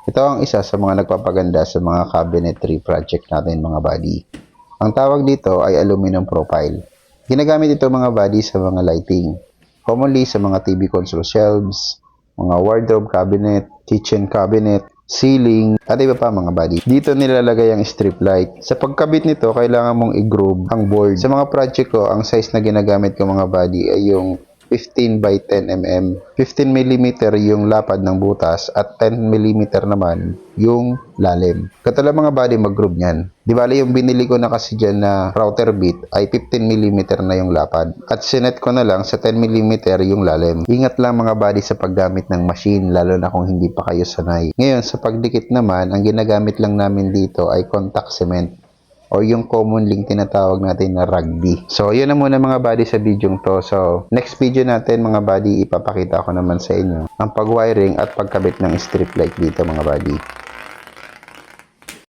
Ito ang isa sa mga nagpapaganda sa mga cabinetry project natin mga buddy. Ang tawag dito ay aluminum profile. Ginagamit ito mga buddy sa mga lighting. Commonly sa mga TV console shelves, mga wardrobe cabinet, kitchen cabinet, ceiling, at iba pa mga buddy. Dito nilalagay ang strip light. Sa pagkabit nito, kailangan mong i-groove ang board. Sa mga project ko, ang size na ginagamit ko mga buddy ay yung 15 by 10 mm. 15 mm yung lapad ng butas at 10 mm naman yung lalim. Katulad mga buddy, mag-groove niyan. Di bali yung binili ko na kasi dyan na router bit ay 15 mm na yung lapad. At sinet ko na lang sa 10 mm yung lalim. Ingat lang mga buddy sa paggamit ng machine, lalo na kung hindi pa kayo sanay. Ngayon, sa pagdikit naman, ang ginagamit lang namin dito ay contact cement o yung commonly tinatawag natin na rugby. So, yun na muna mga buddy sa video to. So, next video natin mga buddy, ipapakita ko naman sa inyo ang pag-wiring at pagkabit ng strip light dito mga buddy.